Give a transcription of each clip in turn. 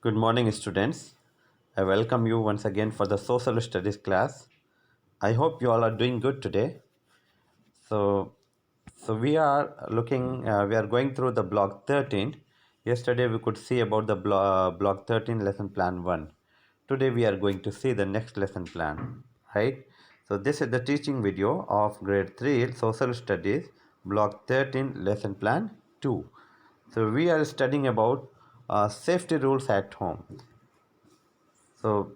Good morning, students. I welcome you once again for the social studies class. I hope you all are doing good today. So we are we are going through the block 13. Yesterday we could see about the block 13 lesson plan 1. Today we are going to see the next lesson plan, right? So this is the teaching video of grade 3 social studies block 13 lesson plan 2. So we are studying about safety rules at home. So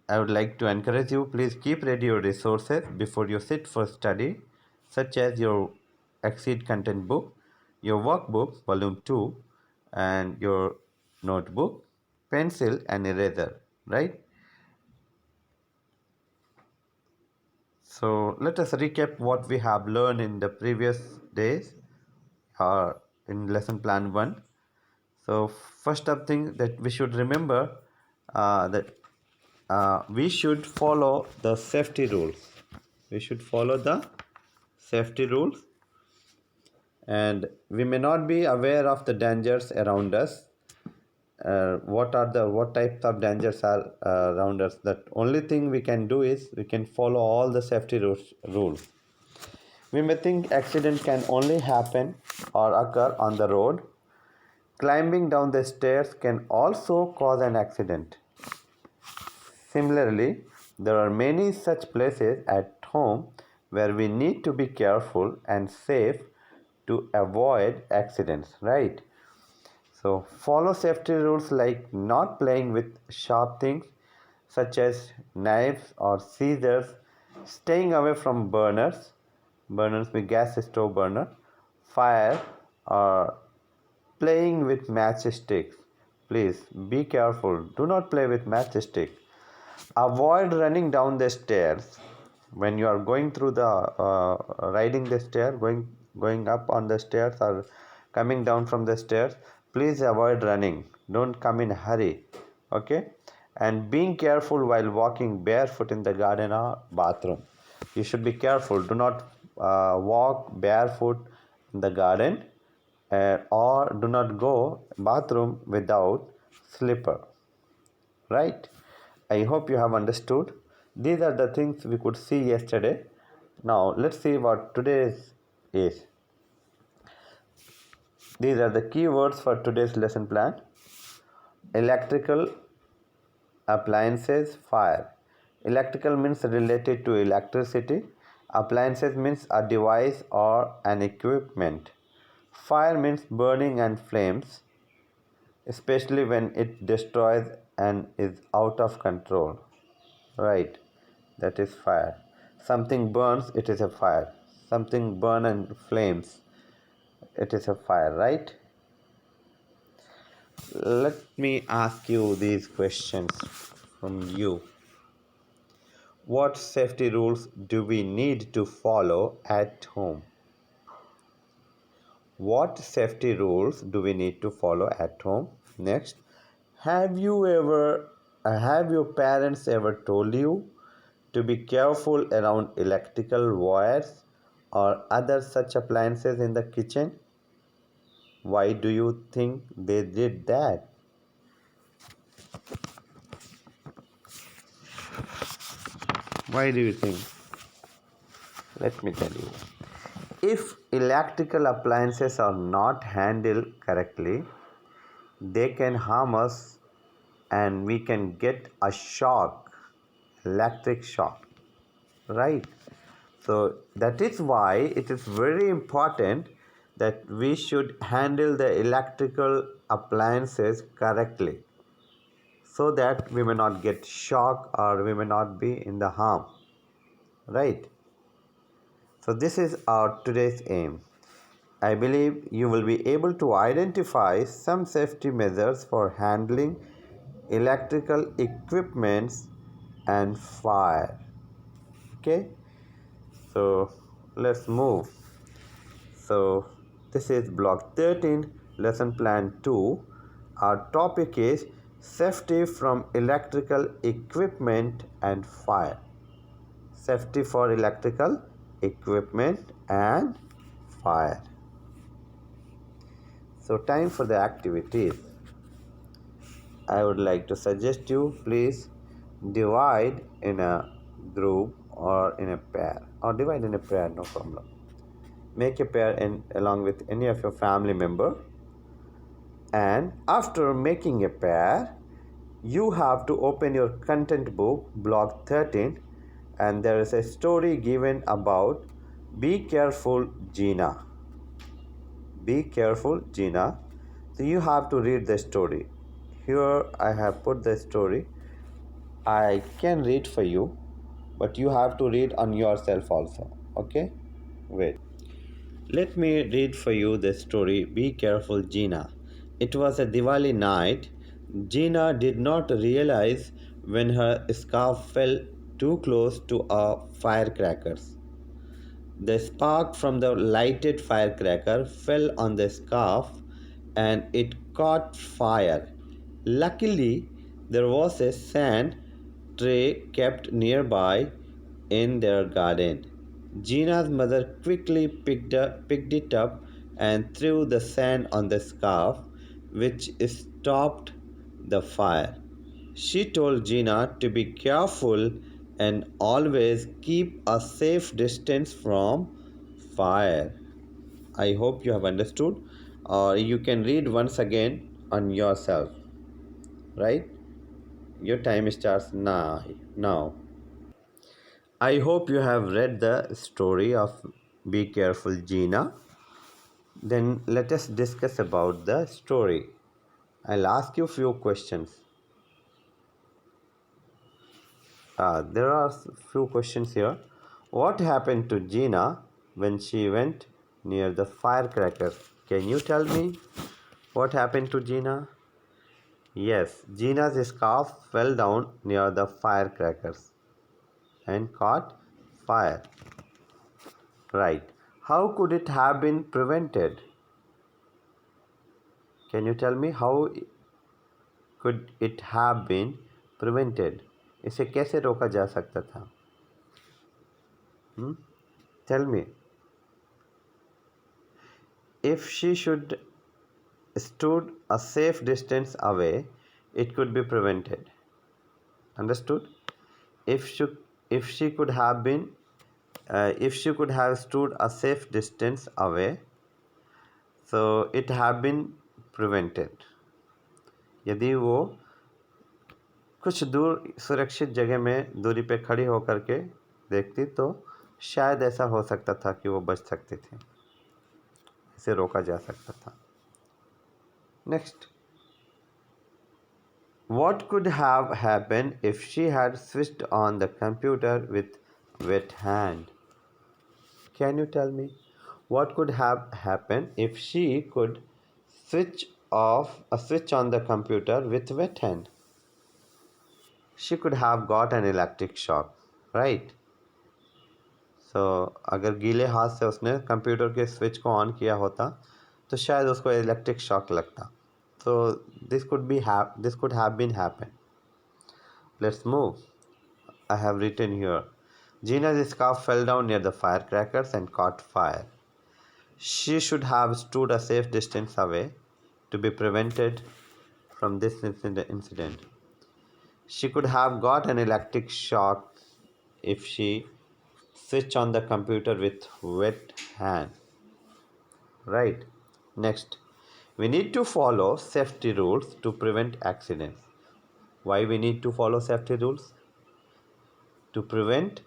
I would like to encourage you, please keep ready your resources before you sit for study, such as your Exceed content book, your workbook, volume 2, and your notebook, pencil, and eraser, right? So let us recap what we have learned in the previous days in lesson plan 1. So first up thing that we should remember that we should follow the safety rules. We should follow the safety rules, and we may not be aware of the dangers around us. What types of dangers are around us? That only thing we can do is we can follow all the safety rules. We may think accident can only happen or occur on the road. Climbing down the stairs can also cause an accident. Similarly, there are many such places at home where we need to be careful and safe to avoid accidents, right? So, follow safety rules like not playing with sharp things such as knives or scissors, staying away from burners with gas stove burner, fire, or playing with matchsticks. Please be careful. Do not play with matchsticks. Avoid running down the stairs when you are going through the riding the stair, going up on the stairs or coming down from the stairs. Please avoid running. Don't come in a hurry. Okay, and being careful while walking barefoot in the garden or bathroom. You should be careful. Do not walk barefoot in the garden, or do not go bathroom without slipper, right? I hope you have understood. These are the things we could see yesterday. Now let's see what today's is. These are the key words for today's lesson plan. Electrical appliances, fire. Electrical means related to electricity. Appliances means a device or an equipment. Fire means burning and flames, especially when it destroys and is out of control. Right, that is fire. Something burns, it is a fire. Something burns and flames, it is a fire, right? Let me ask you these questions from you. What safety rules do we need to follow at home? What safety rules do we need to follow at home? Next, have your parents ever told you to be careful around electrical wires or other such appliances in the kitchen? Why do you think they did that? Why do you think? Let me tell you. If electrical appliances are not handled correctly, they can harm us and we can get a shock, electric shock, right? So that is why it is very important that we should handle the electrical appliances correctly, so that we may not get shock or we may not be in the harm, right? So this is our today's aim. I believe you will be able to identify some safety measures for handling electrical equipments and fire. Okay, so let's move. So this is block 13, lesson plan 2. Our topic is safety from electrical equipment and fire. Safety for electrical equipment and fire. So time for the activities. I would like to suggest you, please divide in a group or in a pair, or divide in a pair, no problem. Make a pair along with any of your family member, and after making a pair, you have to open your content book, block 13, and there is a story given about Be Careful Gina. Be careful, Gina. So you have to read the story. Here I have put the story. I can read for you, but you have to read on yourself also. Okay? Wait. Let me read for you the story Be Careful, Gina. It was a Diwali night. Gina did not realize when her scarf fell too close to a firecrackers. The spark from the lighted firecracker fell on the scarf and it caught fire. Luckily, there was a sand tray kept nearby in their garden. Gina's mother quickly picked it up and threw the sand on the scarf, which stopped the fire. She told Gina to be careful and always keep a safe distance from fire. I hope you have understood, or you can read once again on yourself. Right? Your time starts now. I hope you have read the story of Be Careful Gina. Then let us discuss about the story. I'll ask you few questions. There are few questions here. What happened to Gina when she went near the firecrackers? Can you tell me what happened to Gina? Yes, Gina's scarf fell down near the firecrackers and caught fire. Right. How could it have been prevented? Can you tell me how could it have been prevented? इसे कैसे रोका जा सकता था? Tell me. If she should stood a safe distance away, it could be prevented. Understood? If she could have been if she could have stood a safe distance away, so it have been prevented. यदि वो कुछ दूर सुरक्षित जगह में दूरी पे खड़ी होकर के देखती तो शायद ऐसा हो सकता था कि वो बच सकती थी, इसे रोका जा सकता था. Next. What could have happened if she had switched on the computer with wet hand? Can you tell me what could have happened if she could switch on the computer with wet hand? She could have got an electric shock, right? So अगर गीले हाथ से उसने computer के switch को on किया होता तो शायद उसको इलेक्ट्रिक शॉक लगता. So this could have been happened. Let's move. I have written here. Gina's scarf fell down near the firecrackers and caught fire. She should have stood a safe distance away to be prevented from this incident. She could have got an electric shock if she switched on the computer with wet hand. Right. Next, we need to follow safety rules to prevent accidents. Why we need to follow safety rules? To prevent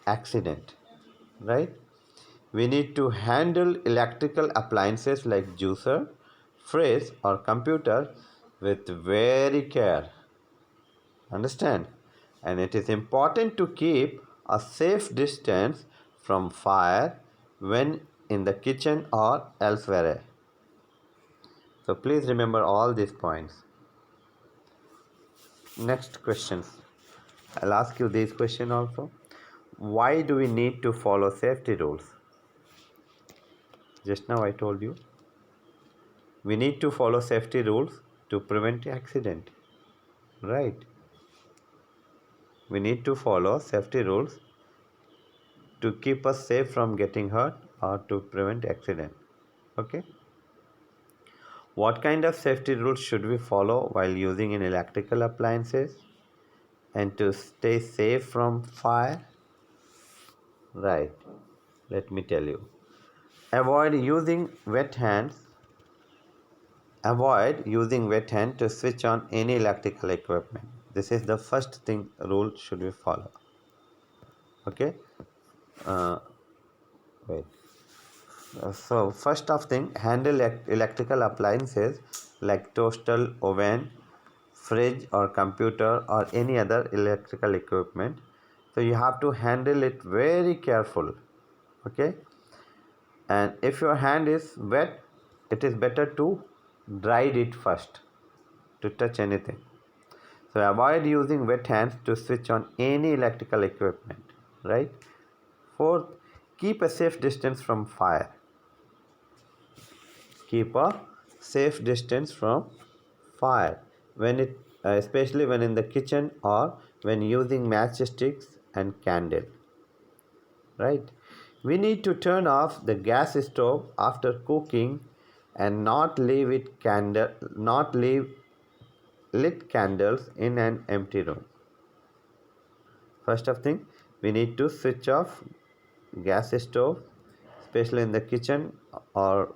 accident, right? We need to handle electrical appliances like juicer, fridge or computer with very care. Understand? And it is important to keep a safe distance from fire when in the kitchen or elsewhere. So please remember all these points. Next questions. I'll ask you this question also. Why do we need to follow safety rules? Just now I told you. We need to follow safety rules to prevent accident. Right? We need to follow safety rules to keep us safe from getting hurt or to prevent accident. Okay? What kind of safety rules should we follow while using in electrical appliances and to stay safe from fire? Right, let me tell you. Avoid using wet hands. Avoid using wet hand to switch on any electrical equipment. This is the first thing rule should we follow. Okay. Uh, wait. So first of thing, handle electrical appliances like toaster, oven, fridge or computer or any other electrical equipment. So you have to handle it very careful. Okay. And if your hand is wet, it is better to dry it first to touch anything. So avoid using wet hands to switch on any electrical equipment. Right. Fourth, keep a safe distance from fire. Keep a safe distance from fire when it especially when in the kitchen or when using matchsticks and candle. Right, we need to turn off the gas stove after cooking and not leave lit candles in an empty room. First of thing, we need to switch off gas stove especially in the kitchen or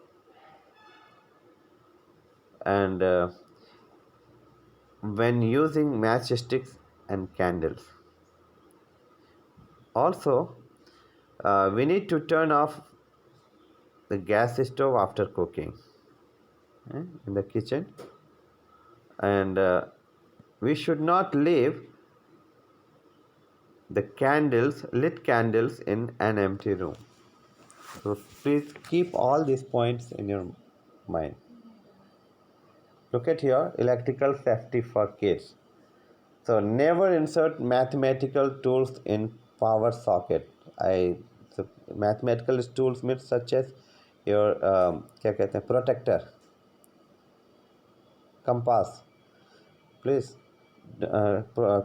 and when using matchsticks and candles. Also, we need to turn off the gas stove after cooking in the kitchen, and we should not leave the lit candles in an empty room. So please keep all these points in your mind. Look at here, electrical safety for kids. So never insert mathematical tools in power socket. So mathematical tools means such as your क्या कहते हैं protector, compass. Please,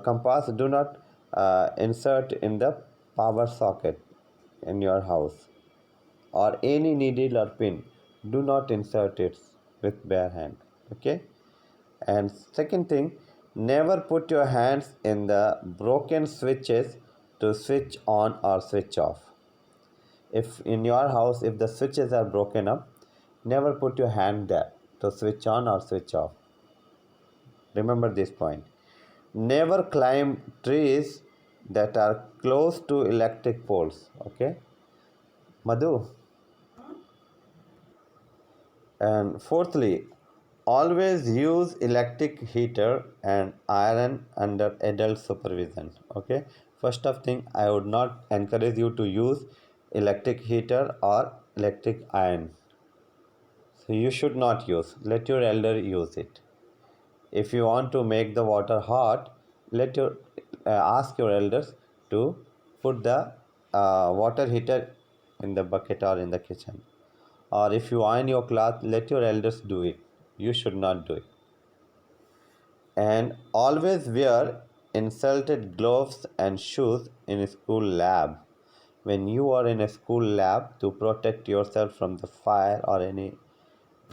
compass do not insert in the power socket in your house, or any needle or pin. Do not insert it with bare hand. Okay. And second thing, never put your hands in the broken switches to switch on or switch off. If in your house, if the switches are broken up, never put your hand there to switch on or switch off. Remember this point. Never climb trees that are close to electric poles. Okay, Madhu. And fourthly, always use electric heater and iron under adult supervision. Okay, first of thing, I would not encourage you to use electric heater or electric iron. So you should not use. Let your elder use it. If you want to make the water hot, let your ask your elders to put the water heater in the bucket or in the kitchen. Or if you iron your cloth, let your elders do it. You should not do it. And always wear insulted gloves and shoes in a school lab. When you are in a school lab, to protect yourself from the fire or any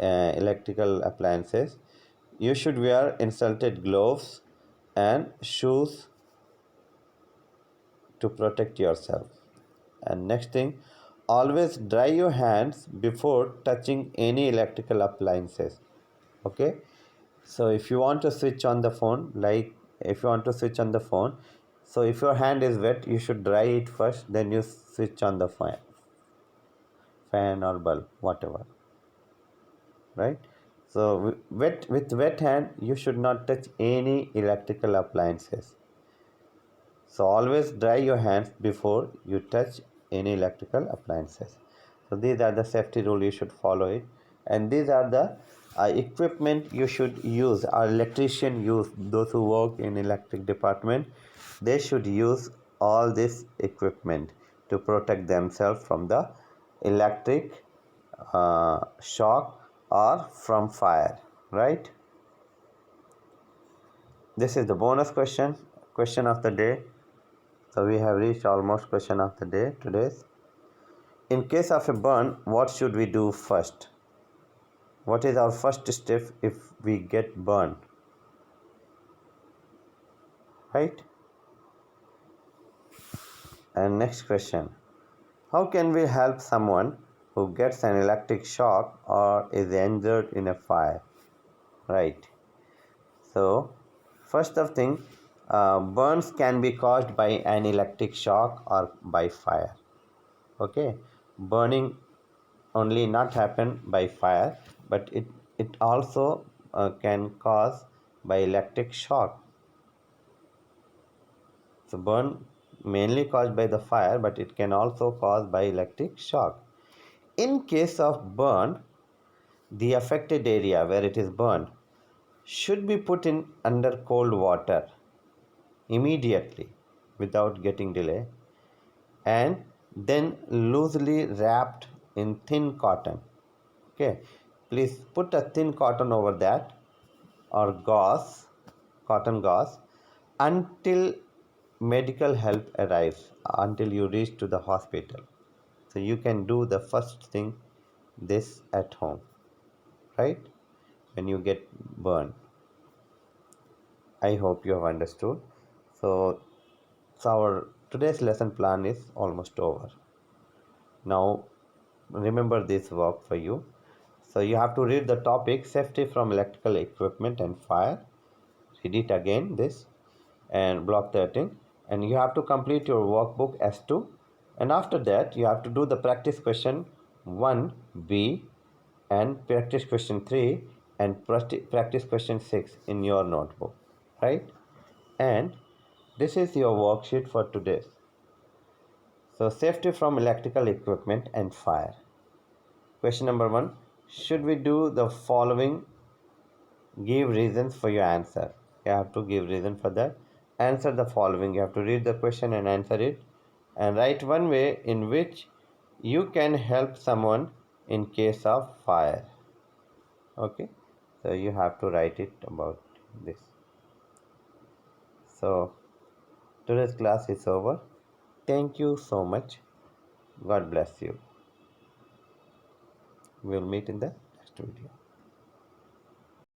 electrical appliances, you should wear insulted gloves and shoes to protect yourself. And next thing, always dry your hands before touching any electrical appliances. Okay, so if you want to switch on the phone, so if your hand is wet, you should dry it first, then you switch on the fan or bulb, whatever. Right. So with wet hand, you should not touch any electrical appliances. So always dry your hands before you touch any electrical appliances. So these are the safety rule you should follow it, and these are the equipment you should use. Our electrician use, those who work in electric department, they should use all this equipment to protect themselves from the electric shock or from fire. Right. This is the bonus question of the day. So we have reached almost question of the day today. In case of a burn, what should we do first? What is our first step if we get burned? Right? And next question. How can we help someone who gets an electric shock or is injured in a fire? Right. So, first of thing, burns can be caused by an electric shock or by fire. Okay, burning only not happen by fire, but it also can cause by electric shock. So burn mainly caused by the fire, but it can also cause by electric shock. In case of burn, the affected area where it is burned should be put in under cold water immediately without getting delay, and then loosely wrapped in thin cotton. Okay, please put a thin cotton over that or gauze, cotton gauze, until medical help arrives, until you reach to the hospital. So you can do the first thing this at home, right? When you get burned. I hope you have understood. So, so our today's lesson plan is almost over. Now remember this work for you. So you have to read the topic safety from electrical equipment and fire. Read it again this and block 13, and you have to complete your workbook S2, and after that you have to do the practice question 1B and practice question 3 and practice question 6 in your notebook, right? And this is your worksheet for today. So safety from electrical equipment and fire. Question number 1, should we do the following? Give reasons for your answer. You have to give reason for that. Answer the following. You have to read the question and answer it, and write one way in which you can help someone in case of fire. Okay, so you have to write it about this. So today's class is over. Thank you so much. God bless you. We'll meet in the next video.